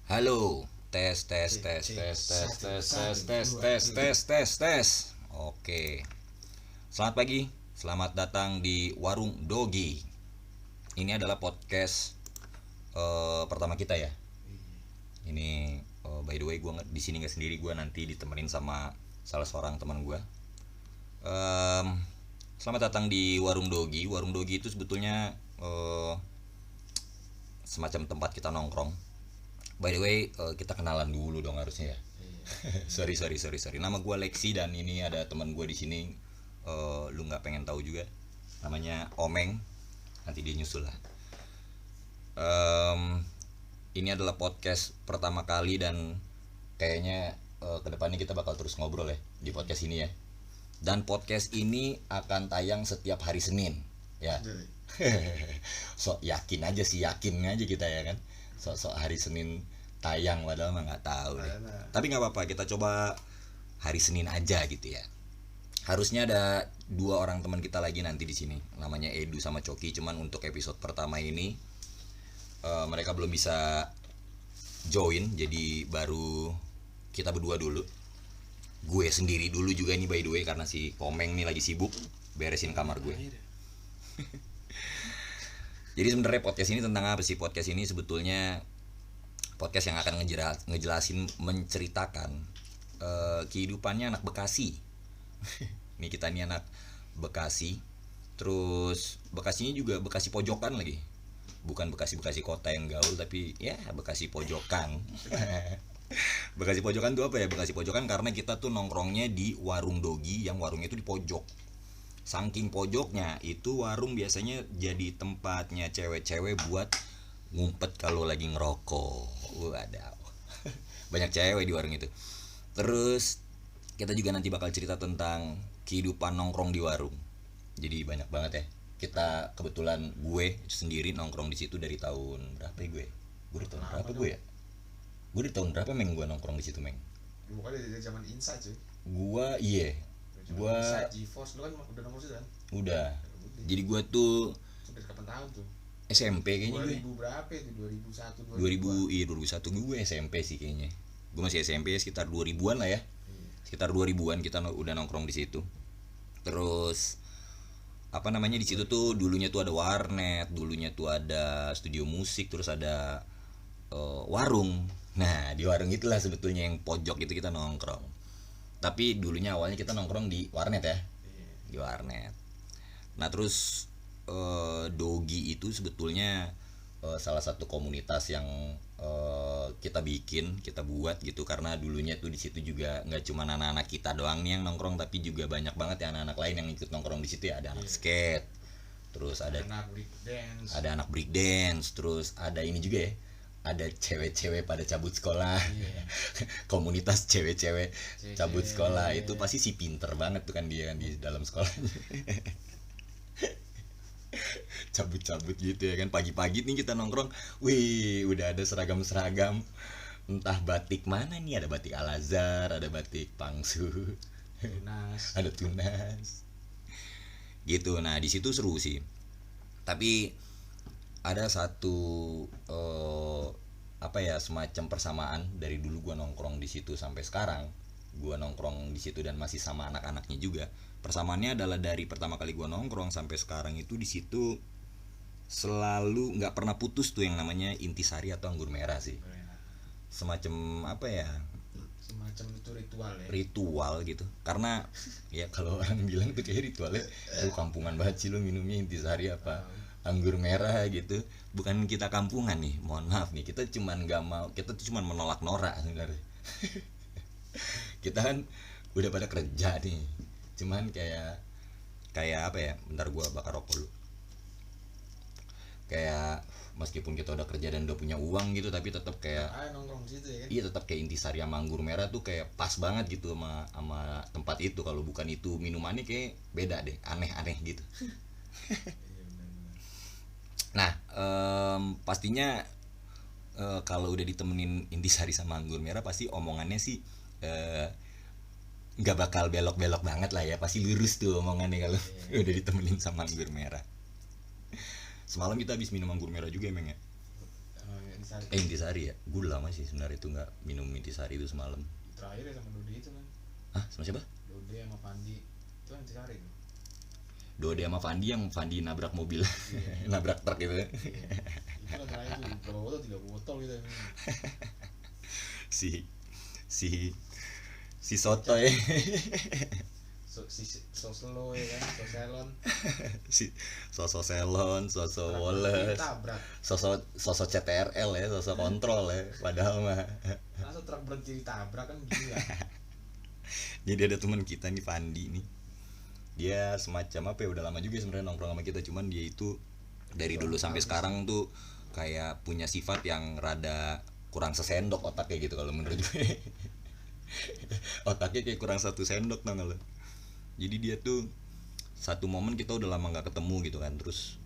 Halo, tes tes Cek, tes cek. tes tes Satu, tes tes satu, tes dua, tes tiga. tes tes tes. Oke. Selamat pagi. Selamat datang di Warung Dogi. Ini adalah podcast pertama kita ya. Ini by the way gue di sini nggak sendiri, gue nanti ditemenin sama salah seorang teman gue. Em, Selamat datang di Warung Dogi. Warung Dogi itu sebetulnya semacam tempat kita nongkrong. By the way, kita kenalan dulu dong harusnya ya. sorry. Nama gue Lexi dan ini ada teman gue di sini. Lu nggak pengen tahu juga? Namanya Omeng. Nanti dia nyusul lah. Em, ini adalah podcast pertama kali dan kayaknya kedepannya kita bakal terus ngobrol ya di podcast ini ya. Dan podcast ini akan tayang setiap hari Senin ya. Sok yakin aja kita ya kan. Sok hari Senin tayang padahal mah nggak tahu deh. Tapi nggak apa-apa, kita coba hari Senin aja gitu ya. Harusnya ada dua orang teman kita lagi nanti di sini, namanya Edu sama Coki. Cuman untuk episode pertama ini mereka belum bisa join, jadi baru kita berdua dulu. Gue sendiri dulu juga nih by the way, karena si Komeng nih lagi sibuk beresin kamar gue. Jadi sebenarnya podcast ini tentang apa sih? Podcast ini sebetulnya podcast yang akan ngejelasin, menceritakan kehidupannya anak Bekasi. Nih kita nih anak Bekasi. Terus Bekasinya juga Bekasi pojokan lagi. Bukan Bekasi kota yang gaul, tapi ya Bekasi pojokan. Bekasi pojokan tuh apa ya? Bekasi pojokan karena kita tuh nongkrongnya di Warung Dogi, yang warungnya itu di pojok. Saking pojoknya itu warung biasanya jadi tempatnya cewek-cewek buat ngumpet kalau lagi ngerokok. Waduh. Banyak cewek di warung itu. Terus kita juga nanti bakal cerita tentang kehidupan nongkrong di warung. Jadi banyak banget ya. Kita kebetulan gue sendiri nongkrong di situ dari tahun berapa ya gue? Gue dari tahun berapa gue ya? Gue dari tahun berapa Meng gue nongkrong di situ Meng? Bukan dari zaman Insight cuy. Gue iya. Gue Insight GeForce lu kan udah nomor situ kan? udah. Jadi gue tuh Itu dari kapan tahun tuh? SMP kayaknya gue. 2000 berapa itu? 2001 2000 iya 2001 gue SMP sih kayaknya. Gue masih SMP ya, sekitar 2000-an lah ya. Sekitar 2000-an kita udah nongkrong di situ. Terus apa namanya, di situ tuh dulunya tuh ada warnet, dulunya tuh ada studio musik, terus ada warung. Nah, di warung itulah sebetulnya yang pojok itu kita nongkrong. Tapi dulunya awalnya kita nongkrong di warnet ya. Di warnet. Nah, terus Dogi itu sebetulnya salah satu komunitas yang kita buat gitu, karena dulunya tuh di situ juga nggak cuma anak-anak kita doang nih yang nongkrong, tapi juga banyak banget ya anak-anak lain yang ikut nongkrong di situ ya. Ada anak skate, terus ada anak break dance, terus ada ini juga ya, ada cewek-cewek pada cabut sekolah. Komunitas cewek-cewek cabut sekolah itu pasti si pinter banget tuh kan dia kan di dalam sekolahnya. Cabut-cabut gitu ya kan, pagi-pagi nih kita nongkrong, wih udah ada seragam-seragam, entah batik mana nih, ada batik Al-Azhar, ada batik Pangsu, Tunas. ada Tunas gitu. Nah di situ seru sih, tapi ada satu apa ya, semacam persamaan dari dulu gua nongkrong di situ sampai sekarang. Gua nongkrong di situ dan masih sama anak-anaknya juga. Persamaannya adalah dari pertama kali gua nongkrong sampai sekarang itu di situ selalu nggak pernah putus tuh yang namanya intisari atau anggur merah sih. Semacam apa ya, Semacam itu ritual ya. ritual gitu. Karena ya kalau orang bilang tuh kayak ritualnya lu kampungan banget sih lu minumnya intisari apa anggur merah gitu. Bukan kita kampungan nih, mohon maaf nih, kita cuman nggak mau, kita tuh cuman menolak norak sebenarnya. Kita kan udah pada kerja nih, cuman kayak kayak apa ya, bentar gua bakar rokok dulu. Kayak meskipun kita udah kerja dan udah punya uang gitu, tapi tetap kayak Nongkrong di situ ya kan. iya, tetap kayak intisari sama anggur merah tuh kayak pas banget gitu sama tempat itu. Kalau bukan itu minumannya kayak beda deh, aneh-aneh gitu. Nah, pastinya kalau udah ditemenin intisari sama anggur merah pasti omongannya sih nggak bakal belok-belok banget lah ya, pasti lurus tuh omongannya kalau udah ditemenin sama anggur merah. Semalam kita habis minum anggur merah juga emang ya. Intisari. Intisari ya, gue lama sih sebenarnya itu nggak minum Intisari itu semalam. Terakhir ya sama Dode itu kan. Hah, sama siapa? Dode sama Pandi itu kan Intisari tuh. Dode sama Fandi, yang Fandi nabrak mobil. Iya. Nabrak truk gitu. Iya. Itu kan terakhir tuh berapa botol, 3 botol gitu. si soto ya. Soselo ya kan, soselon. Si sosok selon, sosok woles, Tabrak. sosok CTRL ya, sosok kontrol ya, padahal mah. Masa truk berhenti ditabrak kan gila. Jadi ada teman kita nih, Fandi nih, dia semacam apa ya, udah lama juga sebenarnya nongkrong sama kita, cuman dia itu dari dulu sampai sekarang tuh kayak punya sifat yang rada kurang sesendok otaknya gitu kalau menurut gue. Otaknya kayak kurang 1 sendok, tau gak lo? Jadi dia tuh satu momen kita udah lama nggak ketemu gitu kan, terus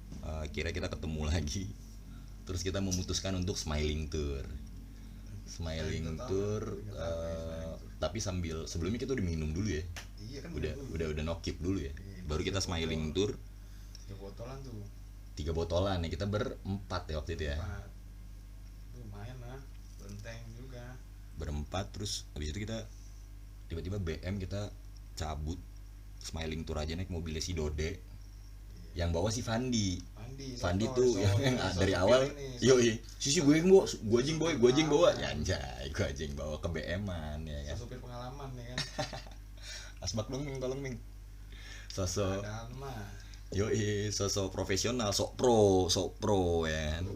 kira kita ketemu lagi, terus kita memutuskan untuk smiling tour, tapi sebelumnya kita udah minum dulu ya. Iya kan, udah nokip dulu ya, Iya, baru kita smiling tour 3 botolan tuh. 3 botolan ya, kita berempat ya waktu itu ya, 4. Lumayan lah, benteng juga. berempat. Terus habis itu kita tiba-tiba BM kita cabut smiling tour aja naik mobilnya si Dode, yang bawa si Fandi tuh yang dari awal, yoi sisi gue yang bawa, gue jeng bawa ya, anjay gue jeng bawa ke BM-an ya kan. Supir pengalaman ya kan. Asbak dong Ming, tolong Ming. Sosok profesional, sok pro ya kan.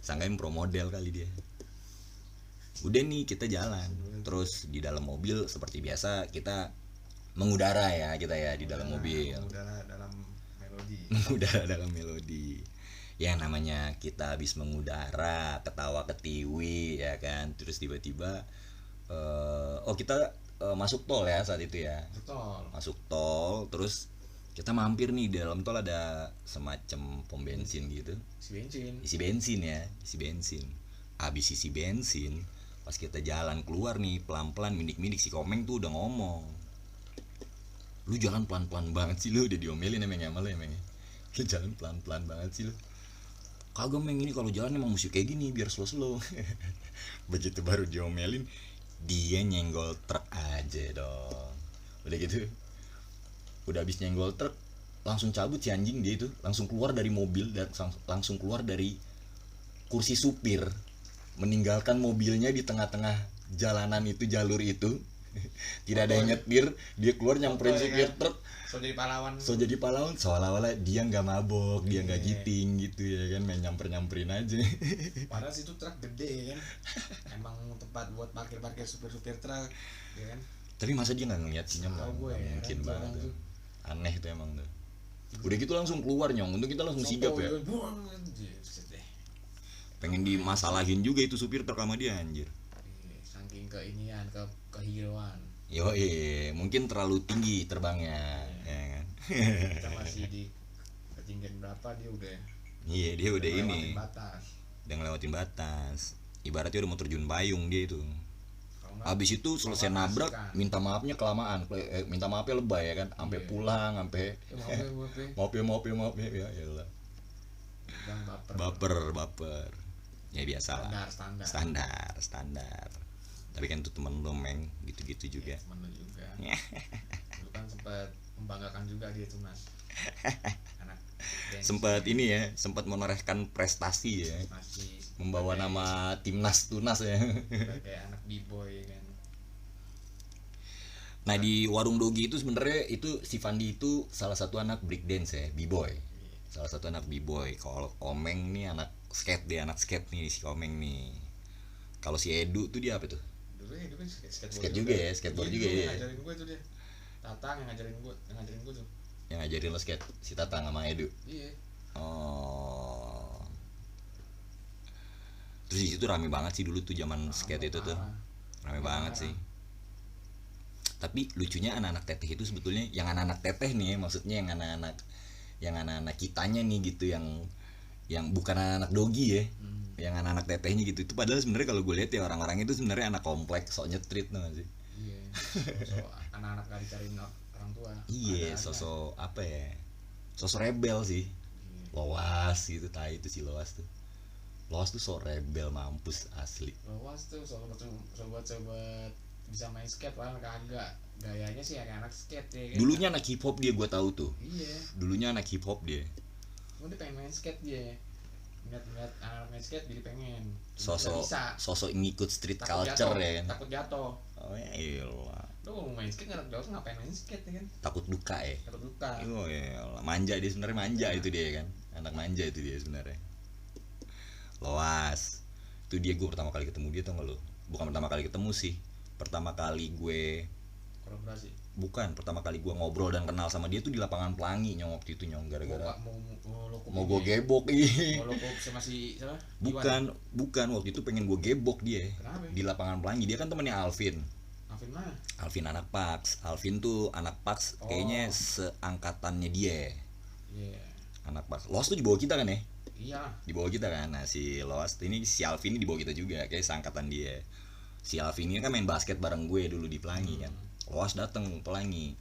Sangkain pro model kali dia. Udah nih kita jalan, terus di dalam mobil seperti biasa kita mengudara ya, kita ya di dalam mobil. Mengudara dalam melodi. Ya namanya kita habis mengudara, ketawa ketiwi ya kan. Terus tiba-tiba kita masuk tol ya saat itu ya. Masuk tol, terus kita mampir nih, di dalam tol ada semacam pom bensin gitu. Isi bensin. Habis isi bensin, pas kita jalan keluar nih pelan-pelan mindik-mindik, si Komeng tuh udah ngomong, lu jalan pelan-pelan banget sih, lu udah diomelin emang sama lu emang. Lu jalan pelan-pelan banget sih lu. Kagak Meng, ini kalau jalan emang mesti kayak gini biar slow. Begitu baru diomelin, dia nyenggol truk aja dong. Udah gitu, udah habis nyenggol truk langsung cabut si anjing, dia itu langsung keluar dari mobil dan langsung keluar dari kursi supir, meninggalkan mobilnya di tengah-tengah jalanan itu, jalur itu. Tidak ada yang nyetir, dia keluar nyamperin supir truk. So jadi pahlawan seolah-olah dia nggak mabok, dia nggak giting gitu ya kan, main nyamperin aja. Padahal situ truk gede kan, emang tempat buat parkir supir truk ya kan. Tapi masa dia nggak ngeliat sih, nggak mungkin banget tuh. Aneh tuh emang tuh. Udah gitu langsung keluar nyong, untuk kita langsung sigap ya. Pengen dimasalahin juga itu supir truk sama dia anjir. Saking kehiruan. Mungkin terlalu tinggi terbangnya ya kan. Kita masih di ketinggian berapa dia udah. Iya, dia udah ini. Batas. Udah ngelewatin batas. Ibaratnya udah mau terjun payung dia itu. Habis itu selesai nabrak, minta maafnya kelamaan. Minta maafnya lebay ya kan, sampai pulang, sampai maaf ya Allah. Baper. Ya biasa lah. Standar. Tapi kan itu temen lu Meng, gitu-gitu juga. Temen lu juga. Lu kan sempat membanggakan juga dia tuh Mas. Anak sempat menorehkan prestasi ya. Membawa nama timnas tunas ya. Kayak anak B-boy kan. Nah di warung Dogi itu sebenarnya itu si Fandi itu salah satu anak breakdance ya, B-boy. Salah satu anak B-boy. Kalau Komeng nih anak skate nih si Komeng nih. Kalau si Edu tuh dia apa tuh? Dulu kan skate juga ya, skateboard juga ya. Ngajarin gue tuh dia. Tatang yang ngajarin gue tuh. Yang ngajarin lo skate si Tatang sama Edu. Iya. Oh. Terus di situ rame banget sih dulu tuh zaman skate itu tuh. Rame banget sih. Tapi lucunya anak-anak teteh itu sebetulnya, yang anak-anak teteh nih maksudnya yang anak-anak kitanya nih gitu, yang bukan anak Dogi ya. Yang anak-anak tetehnya gitu, itu padahal sebenarnya kalau gue lihat ya orang-orang itu sebenarnya anak kompleks, sok nyetrit tuh sih. Iya. Anak-anak gak dicariin orang tua. Iya, sosok apa ya? Sosok rebel sih. Loas gitu, tai itu si Loas tuh. Loas tuh so rebel mampus asli. Loas tuh sobat-sobat bisa main skate padahal kagak. Gayanya sih kayak anak skate ya kan. Dulunya anak hip hop dia, gue tahu tuh. Iya. Dulunya anak hip hop dia. Gue pengen main skate dia. Ngeliat anak main skate jadi pengen. Sosok ngikut street Takut culture jatuh, ya kan. Takut jatuh. Oh ya iyalah. Lu mau main skate nggak jauh ngapain main skate ya kan? Takut duka ya. Takut luka. Oh iyalah, manja dia sebenarnya, manja itu dia kan. Anak manja itu dia sebenarnya. Loas. Itu dia, gue pertama kali ketemu dia, tau gak lu? Bukan pertama kali ketemu sih. Pertama kali gue Kolaborasi. Bukan, pertama kali gue ngobrol dan kenal sama dia tuh di lapangan Pelangi nyong, waktu itu nyong, gara-gara mau gue gebok. Mau lo sama si siapa? Bukan waktu itu pengen gue gebok dia. Kenapa? Di lapangan Pelangi. Dia kan temennya Alvin. Alvin mana? Alvin anak Pax. Alvin tuh anak Pax, kayaknya seangkatannya dia. Iya. Anak Pax. Loas tuh di bawah kita kan ya? Iya. Di bawah kita kan. Nah si Loas ini, si Alvin ini di bawah kita juga, kayak seangkatan dia. Si Alvin ini kan main basket bareng gue dulu di Pelangi kan. Loas dateng Pelangi.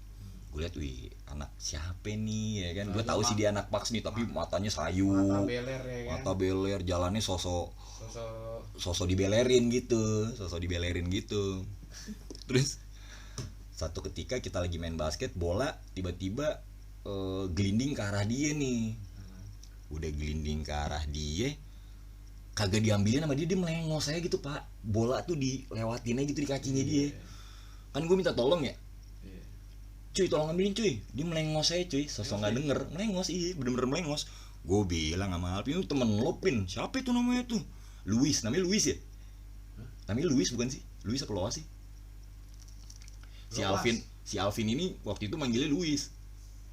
Gue liat, wih anak siapa nih ya kan. Gue tahu sih dia anak Pax nih, tapi matanya sayu, Mata beler ya kan. mata beler, jalannya sosok dibelerin gitu. Terus satu ketika kita lagi main basket, bola tiba-tiba gelinding ke arah dia nih. Udah gelinding ke arah dia, kagak diambilin sama dia melengos saya gitu pak. Bola tuh dilewatin aja gitu di kakinya dia. Kan gue minta tolong ya, cuy tolong ambilin cuy. Dia melengos saya cuy, sosok nggak denger. Melengos, iya bener-bener melengos. Gue bilang sama Alvin, itu temen lo Pin, siapa itu namanya tuh? Luis, namanya Luis ya? Namanya Luis bukan sih? Luis apa Loas sih? Si Alvin ini waktu itu manggilnya Luis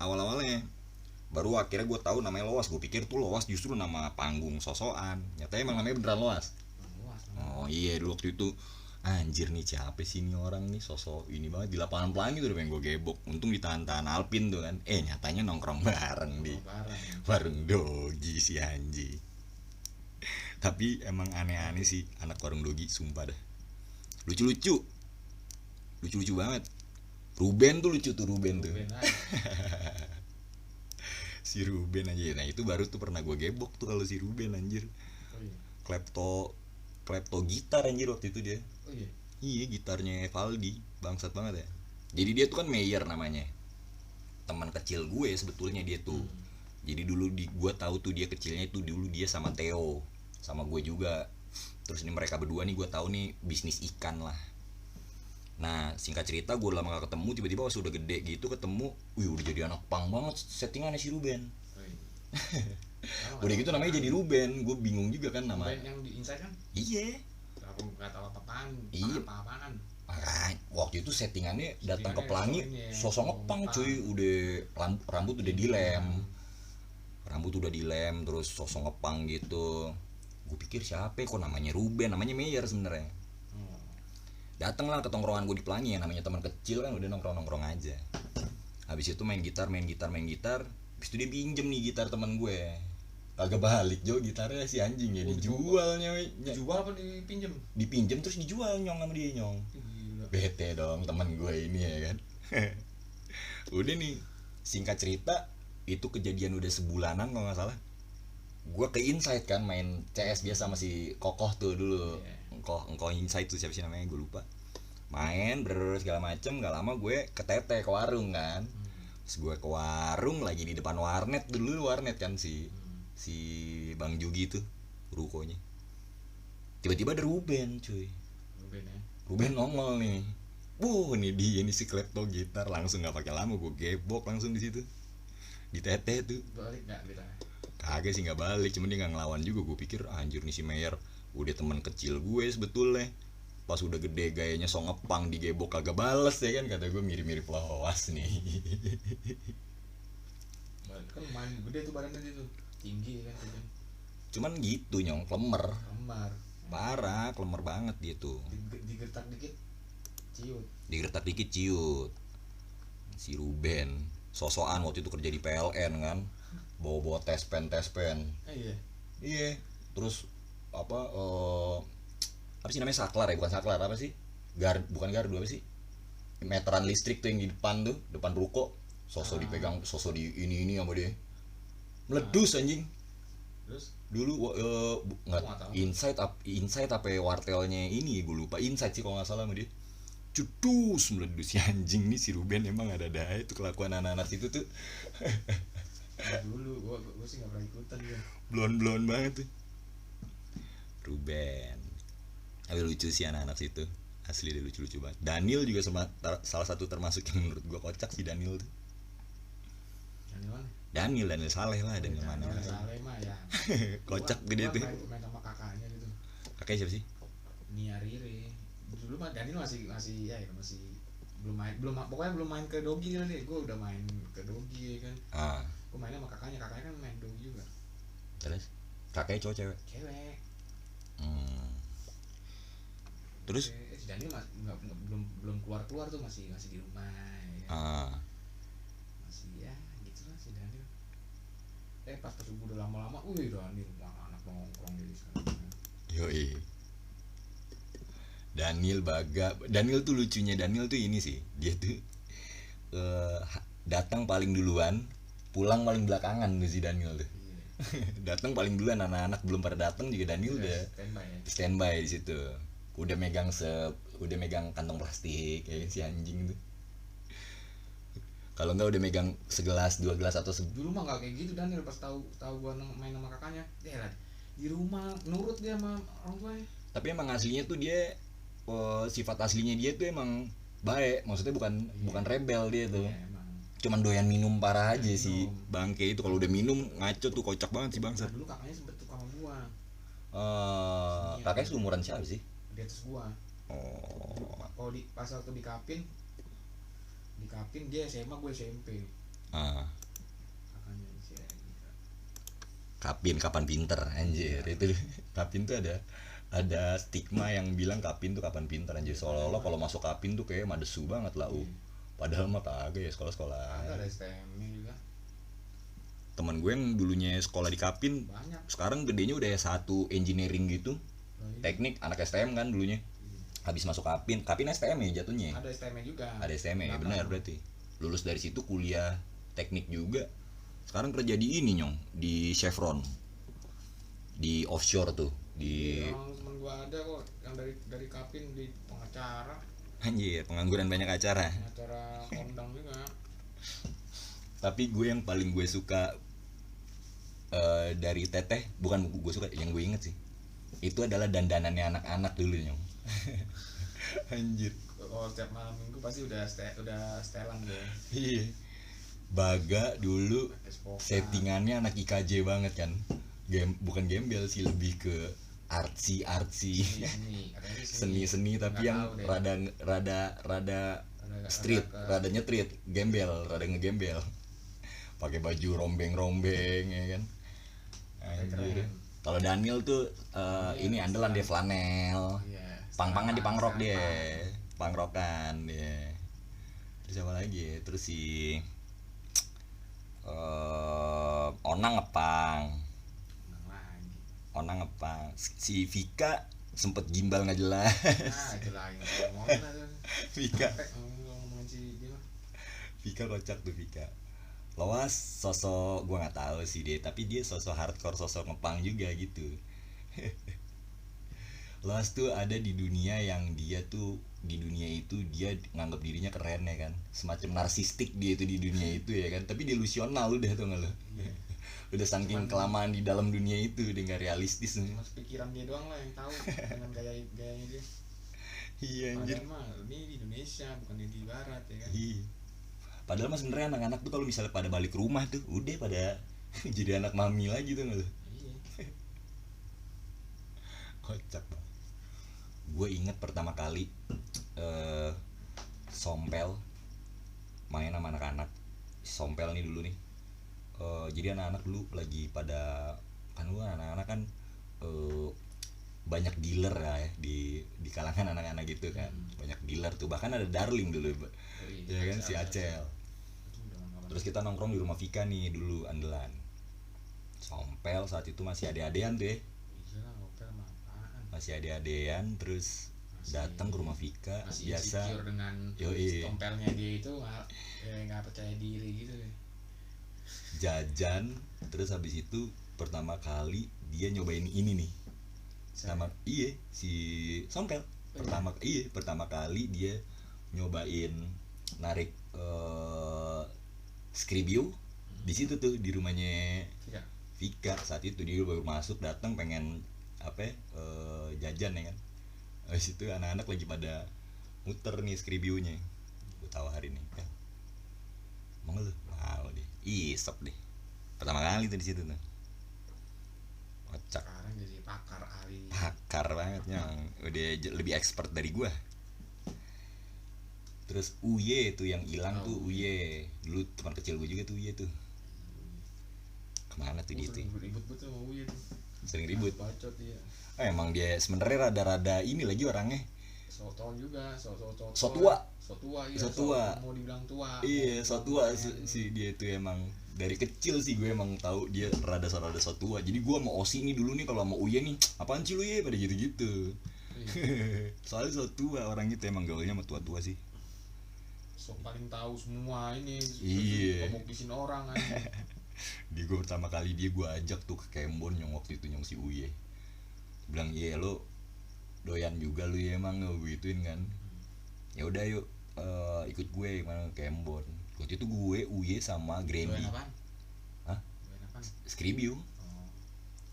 awal-awalnya. Baru akhirnya gue tahu namanya Loas. Gue pikir tuh Loas justru nama panggung sosokan. Nyatanya emang namanya beneran Loas. Oh iya, dulu waktu itu anjir nih siapa sih ini orang nih, sosok ini banget di lapangan Pelangi tuh udah pengen gue gebok. Untung ditahan-tahan Alpin tuh kan. Nyatanya nongkrong bareng di warung Dogi si Anji. Tapi emang aneh-aneh sih anak warung Dogi, sumpah dah. Lucu-lucu banget. Ruben tuh lucu tuh, Ruben tuh. Si Ruben aja. Nah itu baru tuh pernah gue gebok tuh kalau si Ruben anjir. Klepto gitar anjir waktu itu dia. Oh iya. Iya, gitarnya Valdi, bangsat banget ya. Jadi dia tuh kan Mayer namanya. Teman kecil gue sebetulnya dia tuh. Jadi dulu gue tahu tuh dia kecilnya itu dulu dia sama Theo, sama gue juga. Terus ini mereka berdua nih gue tahu nih bisnis ikan lah. Nah singkat cerita gue lama gak ketemu, tiba-tiba pas udah gede gitu ketemu, wih udah jadi anak pang banget settingannya si Ruben. Udah gitu namanya jadi Ruben, gue bingung juga kan nama. Ruben yang di Inside kan? Iya. Aku nggak tahu apa-apaan. Iya. Apa-apaan. Waktu itu settingannya datang ke Pelangi, sosok ngepang cuy, udah rambut udah dilem, terus sosok ngepang gitu. Gue pikir siapa? Kok namanya Ruben, namanya Mayer sebenarnya. Dateng lah ke tongkrongan gue di Pelangi, yang namanya teman kecil kan udah nongkrong aja. Habis itu main gitar. Habis itu dia pinjem nih gitar teman gue. Kagak balik Jo gitarnya si anjing ya, dijualnya. Dijual apa dipinjem? Dipinjem terus dijual nyong sama dia nyong. Gila. Bete dong teman gue ini ya kan. Udah nih, singkat cerita itu kejadian udah sebulanan kalau nggak salah. Gue ke Inside kan main CS biasa sama si Kokoh tuh dulu. Engkau Inside tuh siapa sih namanya gue lupa. Main segala macem, gak lama gue ke Tete ke warung kan. Terus gue ke warung lagi di depan warnet dulu, warnet kan si Bang Jugi tuh rukonya. Tiba-tiba ada Ruben cuy. Ruben nongol nih. Ini dia nih si klepto gitar, langsung nggak pakai lama gue gebok langsung di situ di Tete tuh. Balik nggak kita? Kagak sih nggak balik, cuman dia nggak ngelawan juga. Gue pikir anjir nih si Mayer udah teman kecil gue sebetulnya. Pas udah gede gayanya so ngepang digebok kagak bales ya kan, kata gue mirip-mirip Loas nih. Kan main gede tuh badannya dia tuh, tinggi kan. Cuman gitu nyong, klemer. Parah, klemer banget dia tuh. Digertak dikit ciut. Si Ruben sosokan waktu itu kerja di PLN kan, bawa tes pen. Iya. Terus apa sih namanya, saklar ya, bukan saklar, apa sih, bukan gardu, apa sih, meteran listrik tuh yang di depan ruko, sosok dipegang, sosok di ini sama dia, meledus anjing. Terus Dulu nggak Gua nggak tahu. Insight apa ya, wartelnya ini gue lupa, Insight sih kalau nggak salah sama dia. Cudus meledus si anjing nih, si Ruben emang ada itu kelakuan anak-anak itu tuh. dulu gua sih nggak pernah ikutan ya. Blon banget tuh Ruben. Tapi lucu sih anak-anak situ, asli dia lucu banget. Daniel juga salah satu termasuk yang menurut gua kocak sih Daniel tuh. Daniel Saleh lah, Daniel mana Daniel lagi. Saleh mah ya. Kocak gede tuh. Main sama kakaknya gitu. Kakaknya siapa sih? Nia Riri. Dulu mah Daniel masih ya masih pokoknya belum main ke dogi lah deh. Gue udah main ke dogi ya kan. Gue main sama kakaknya kan main dogi juga. Terus kakaknya cowok cewek? Cewek. Terus si Daniel belum keluar tuh, masih di rumah ya kan? Masih ya gitu lah si Daniel. Pas udah lama-lama, Daniel anak nongkrong jadi sekarang. Yoi. Daniel tuh lucunya, Daniel tuh ini sih, dia tuh datang paling duluan, pulang paling belakangan tuh si Daniel tuh. Datang paling duluan, anak-anak belum pada datang juga Daniel udah standby di situ. Udah megang kantong plastik kayak si anjing tuh. Kalau enggak udah megang segelas, 2 gelas atau dulu mah nggak kayak gitu. Daniel pas tahu gua main sama kakaknya, di rumah nurut dia sama orang tuanya. Tapi emang aslinya tuh dia sifat aslinya dia tuh emang baik, maksudnya bukan rebel dia tuh. Cuman doyan minum parah aja sih bangke itu. Kalau udah minum ngaco tuh, kocak banget sih bangsat. Dulu kakaknya sempet tuh sama gua. Kakaknya seumuran siapa sih? Di atas gua. Kalau pas waktu di Kapin dia SMA, gue SMP. Kakaknya sih Kapin kapan pinter anjir. Itu Kapin tuh ada stigma yang bilang Kapin tuh kapan pinter anjir, seolah-olah kalau masuk Kapin tuh kayak madesu banget lah. Padahal mah kagak ya, sekolah ada STM juga. Teman gue yang dulunya sekolah di Kapin banyak. Sekarang gedenya udah S1 engineering gitu. Teknik, anak STM kan dulunya. Habis masuk Kapin STM ya jatuhnya. Ada STM juga. Ada STM ya, benar berarti. Lulus dari situ kuliah teknik juga. Sekarang kerja di ini nyong, di Chevron. Di offshore tuh, di temen gua ada kok yang dari Kapin di pengacara. Anjir, pengangguran banyak acara. Acara kondang juga. Tapi gue yang paling gue suka dari Teteh, bukan gue suka, yang gue inget sih, itu adalah dandanannya anak-anak dulu nyong. Anjir. Setiap malam minggu pasti udah setelan deh. Iya. Baga dulu settingannya anak IKJ banget kan. Bukan gembel sih, lebih ke artsy seni tapi yang rada street, rada nyetrit, rada ngegembel. Pakai baju rombeng ya kan. Anjir. Kalau Daniel tuh ini andalan dia flanel. Pang-pangan di pangrok dia. Pangrokan dia. Terus apa lagi? Terus si Onang ngepang. Si Vika sempet gimbal nggak jelas. Vika kocak tuh Vika. Loas sosok gue nggak tahu sih dia, tapi dia sosok hardcore, sosok ngepang juga gitu. Loas tuh ada di dunia yang dia tuh, di dunia itu dia nganggap dirinya keren ya kan, semacam narsistik dia itu di dunia itu ya kan, tapi delusional udah tuh nggak lo. Udah saking kelamaan di dalam dunia itu udah nggak realistis. Mas pikiran dia doang lah yang tahu dengan gayanya dia. Iya anjir. Padahal mah ini di Indonesia bukan di barat ya kan. Iya. Padahal mah sebenarnya anak-anak tuh kalau misalnya pada balik rumah tuh udah pada jadi anak mami lagi tuh nggak lo. Iya. Kocak banget. Gue inget pertama kali Sompel main sama anak-anak. Sompel nih dulu nih. Jadi anak-anak dulu lagi pada kan, lu anak-anak kan banyak dealer ya di kalangan anak-anak gitu kan. Banyak dealer tuh, bahkan ada Darling dulu ya kan, si Acel. Terus kita nongkrong di rumah Vika nih dulu andalan. Sompel saat itu masih ade-adean tuh ya. Masih ade-adean, terus datang ke rumah Vika masih biasa dengan Sompelnya dia itu nggak percaya diri gitu deh. Jajan, terus habis itu pertama kali dia nyobain ini nih. Si Sompel pertama kali dia nyobain narik Skribiu di situ tuh di rumahnya Vika. Saat itu dia baru masuk, datang pengen jajan ya kan. Habis itu anak-anak lagi pada muter nih Skribiunya. Gue tawarin nih, ya, mau lu? Mau deh, isep deh. Pertama kali tuh di situ tuh. Kocak. Sekarang jadi pakar ahli. Pakar banget Nyong. Udah lebih expert dari gua. Terus Uye tuh yang hilang tuh Uye. Dulu teman kecil gua juga tuh Uye tuh. Kemana tuh dia tuh? Ribut betul sama Uye tuh. Sering ribut. Bacot dia. Emang dia sebenarnya rada-rada ini lagi orangnya. So juga, so tua. Iya. So tua. Mau dibilang tua. Iya, so tua si dia tuh emang. Dari kecil sih gue emang tahu dia rada so tua. Jadi gue sama Osi nih dulu nih kalau sama Uye nih, apaan sih lu ya pada gitu-gitu. Iya. Soalnya so tua orang itu emang gaulnya sama tua-tua sih. So paling tahu semua ini. Iya. Ngomokisin orang kan. Di gue pertama kali dia gue ajak tuh ke Kembon yang waktu itu si Uye. Bilang, "Iya lo doyan juga lu ya emang gituin kan." Ya udah yuk ikut gue mana ke Kembon. Waktu itu gue, Uye sama Gremby. Hah? Skribiu.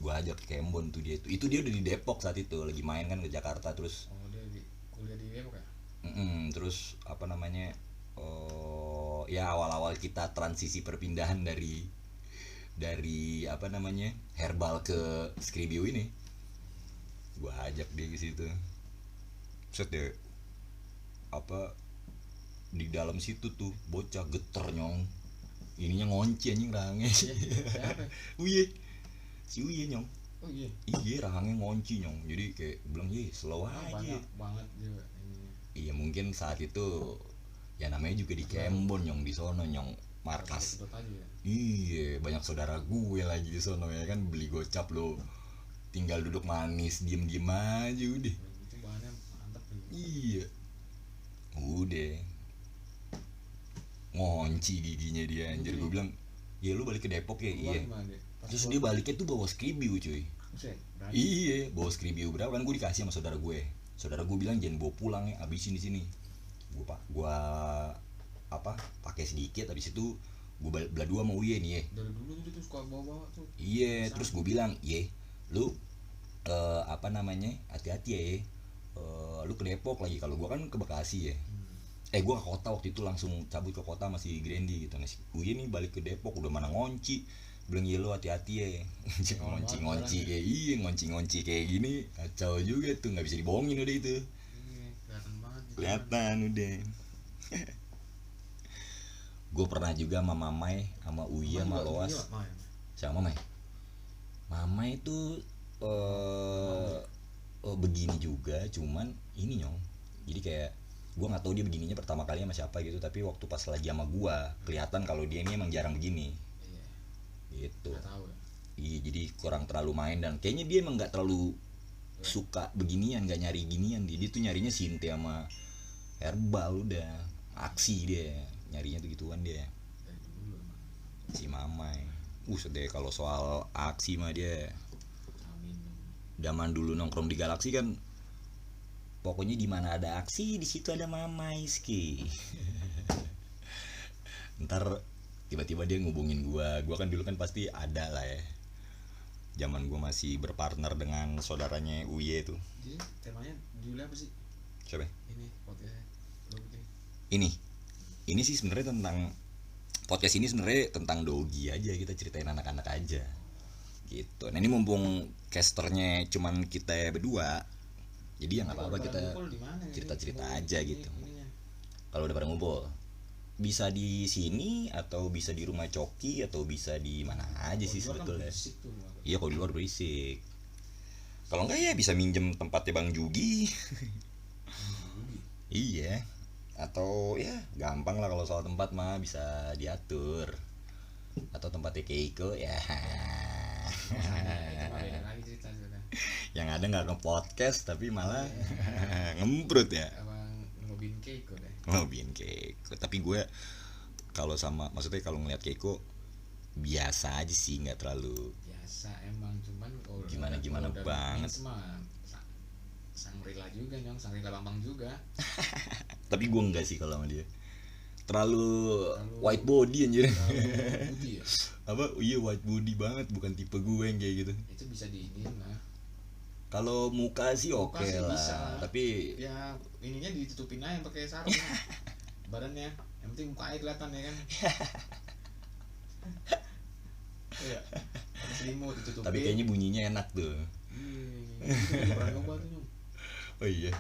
Gue ajak ke Kembon tuh dia. Itu dia udah di Depok saat itu, lagi main kan ke Jakarta terus. Oh, dia kuliah di Depok ya? Terus ya awal-awal kita transisi perpindahan dari herbal ke Skribiu ini. Gue ajak dia ke situ. Set deh. Di dalam situ tuh bocah geter Nyong, ininya ngonci anjing rahangnya. Siapa? Si Uye Nyong. Oh iya. Iya rahangnya ngonci Nyong, jadi kayak bilang slow aja. Banyak banget juga ininya. Iya mungkin saat itu ya namanya juga di Kembon Nyong, di sono Nyong markas. Iya banyak saudara gue lagi di sono ya kan, beli gocap lo tinggal duduk manis diem aja udah. Itu bahannya mantap nih. Iya udah ngonci giginya dia anjir. Gue bilang ya lu balik ke Depok ya. Iya. Terus dia baliknya tuh bawa Skribiu cuy. Iya bawa Skribiu berapa kan, gue dikasih sama saudara gue bilang jangan bawa pulang ya, habisin di sini. Gue pakai sedikit, habis itu gue belah dua sama Uye nih ya. Dari dulu tuh suka bawa tuh. Iya terus gue bilang lu hati-hati ya lu ke Depok lagi, kalau gue kan ke Bekasi ya. Gue ke kota waktu itu, langsung cabut ke kota masih Grandi gitu. Nah Uye nih balik ke Depok udah mana ngonci, bilang ya lu hati-hati ya. ngonci kayak ngonci kayak gini kacau juga tuh, nggak bisa dibohongin udah itu. Kelihatan banget. Kelihatan udah. Gue pernah juga sama Mamai, sama Uye, sama Loas. Sama Mamai itu begini juga, cuman ini Nyong. Jadi kayak gue nggak tahu dia begininya pertama kali sama siapa gitu, tapi waktu pas lagi sama gue kelihatan kalau dia ini emang jarang begini. Iya. Gitu. Iya jadi kurang terlalu main, dan kayaknya dia emang nggak terlalu suka beginian, nggak nyari ginian. Dia tuh nyarinya Sinte sama herbal, udah aksi dia nyarinya tuh gituan dia. Si Mamai. Sedih kalau soal aksi mah dia. Zaman dulu nongkrong di Galaksi kan, pokoknya di mana ada aksi di situ ada Mamai ski. Ntar tiba-tiba dia ngubungin gua kan dulu kan pasti ada lah ya. Zaman gua masih berpartner dengan saudaranya Uye tuh. Jadi temanya judulnya apa sih? Siapa? Ini podcastnya. Ini sih sebenarnya tentang podcast ini sebenarnya tentang dogi aja, kita ceritain anak-anak aja. Gitu. Nah ini mumpung casternya cuman kita berdua, jadi ya nggak apa-apa kita cerita-cerita aja gitu. Kalau udah pada ngumpul bisa di sini atau bisa di rumah Coki atau bisa di mana aja sih sebetulnya. Iya kalau di luar berisik. Kalau enggak ya bisa minjem tempatnya Bang Jugi. Iya. Atau ya gampang lah kalau soal tempat mah bisa diatur. Atau tempatnya Keiko ya. Yang ada nggak nge-podcast tapi malah ngemprut ya. Ngobiin Keiko deh. Ngobiin Keiko. Tapi gue kalau sama, maksudnya kalau ngeliat Keiko biasa aja sih, nggak terlalu biasa emang, cuman kalau Gimana udah banget. mix mah Sangrila juga nyong, Sangrila Bambang juga. Tapi gue enggak sih kalau sama dia. Terlalu white Terlalu body anjir. putih ya. Apa? Iya white body banget, bukan tipe gue yang kayak gitu. Itu bisa diinin lah. Kalau muka sih Muka oke sih lah, bisa. tapi Ya ininya ditutupin aja pakai sarung. Badannya, yang penting mukanya kelihatan ya kan. Iya. Pakai selimut ditutupin. tapi kayaknya bunyinya enak tuh. Iya, itu pernah nyoba tuh nyong. Oh iya,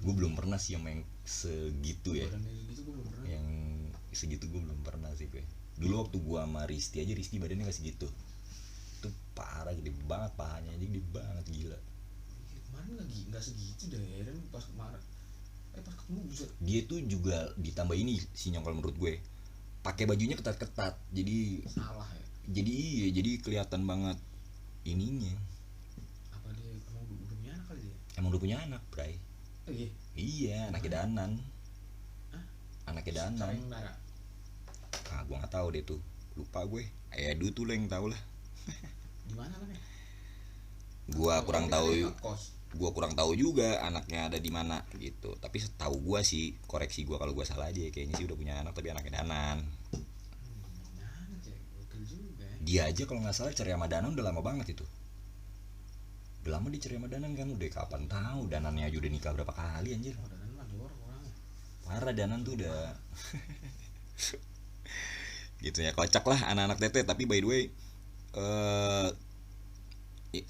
gue belum pernah sih yang segitu ya. Badannya gitu gue belum pernah. Yang segitu gue belum pernah sih gue. Dulu waktu gue sama Risti aja, Risti badannya gak segitu. Itu parah, gede banget pahanya aja, gede banget gila. Kemarin lagi nggak segitu deh, dan pas kemarin pas ketemu bisa. Dia tuh juga ditambah ini si nyong kalau menurut gue. Pakai bajunya ketat-ketat, jadi Salah ya. jadi kelihatan banget ininya. Apa dia emang udah punya anak kali dia? Emang udah punya anak, Bray. Oh iya. Iya, anaknya Danan. Hah? Anaknya Danan. Sayang darah. Ah, gue nggak tahu deh tuh, lupa gue. Edu tuh lah yang tahu lah. Di mana anaknya? Gua kurang tahu. Kos. Gua kurang tahu juga anaknya ada di mana gitu. Tapi setahu gua sih, koreksi gua kalau gua salah aja, kayaknya sih udah punya anak tapi anaknya Danan. Mana cek? Gokil juga ya. Dia aja kalau nggak salah cerai sama Danan udah lama banget itu. Udah lama dia cerai sama Danan kan, udah kapan tahu. Danannya aja udah nikah berapa kali anjir. Oh, dan mah jorok orangnya. Parah Danan tuh udah. Gitu ya, kocak lah anak-anak teteh. Tapi by the way,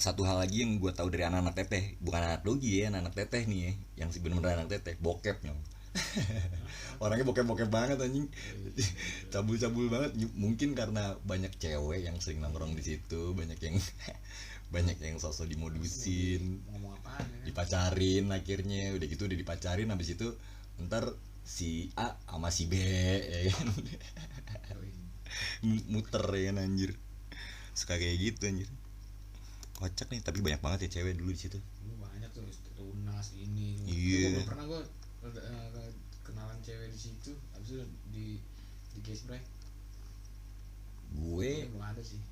satu hal lagi yang gue tahu dari anak-anak teteh, bukan anak dogi ya, anak teteh nih ya, yang bener-bener anak teteh, bokep nyong. Orangnya bokep-bokep banget anjing. Cabul-cabul banget. Mungkin karena banyak cewek yang sering nongkrong di situ, banyak yang banyak yang sosok dimodusin, Ngomong apaan ya kan? dipacarin akhirnya, udah gitu udah dipacarin, habis itu ntar si A sama si B ya kan. Muter ya kan anjir. Suka kayak gitu anjir. Kocak nih, tapi banyak banget ya cewek dulu di situ. Dulu banyak tuh tunas ini. Iya. Belum pernah gue kenalan cewek di situ. Abis itu di Gasbray. Gue Belum ada sih.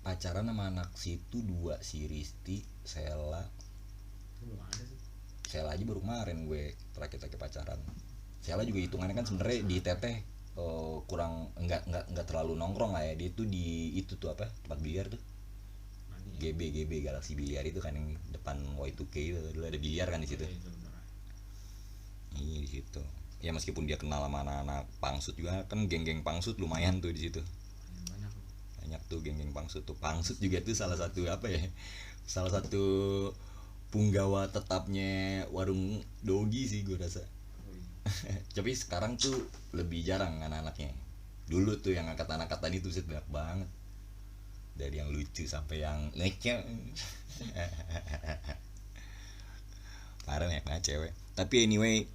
pacaran sama anak situ dua, si Risti, Sela. Belum ada sih. Sela aja baru kemarin gue terakhir pacaran. Sela juga hitungannya kan sebenarnya di teteh kurang enggak terlalu nongkrong lah ya. Dia tuh di itu tuh apa, tempat biliar tuh. GB Galaxy Biliar itu kan yang depan Y2K itu, dulu ada biliar kan di situ. Iya di situ. Ya meskipun dia kenal sama anak-anak pangsut juga kan, geng-geng pangsut lumayan tuh di situ. Banyak tuh geng-geng pangsut tuh. Pangsut juga tuh salah satu apa ya? Salah satu punggawa tetapnya warung dogi sih gue rasa. Tapi sekarang tuh lebih jarang anak-anaknya. Dulu tuh yang angkat-angkat tadi tuh banyak banget. Dari yang lucu sampai yang ngecek. Parah banyak banget cewek. Tapi anyway,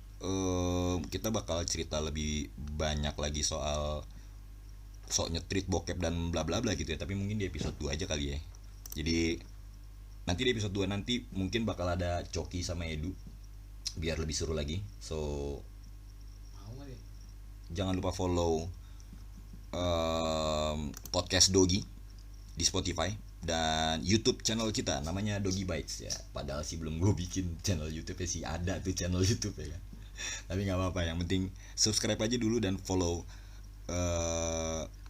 kita bakal cerita lebih banyak lagi soal sok nyetrit bokep dan bla bla bla gitu ya. Tapi mungkin di episode 2 aja kali ya. Jadi nanti di episode 2 nanti mungkin bakal ada Coki sama Edu, biar lebih seru lagi. So jangan lupa follow podcast Dogi di Spotify dan YouTube channel kita namanya Dogi Bites ya. Padahal sih belum gue bikin channel YouTube ya, sih ada tuh channel YouTube ya kan. Tapi nggak apa-apa, yang penting subscribe aja dulu dan follow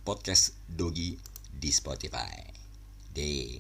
podcast Dogi di Spotify. Deh.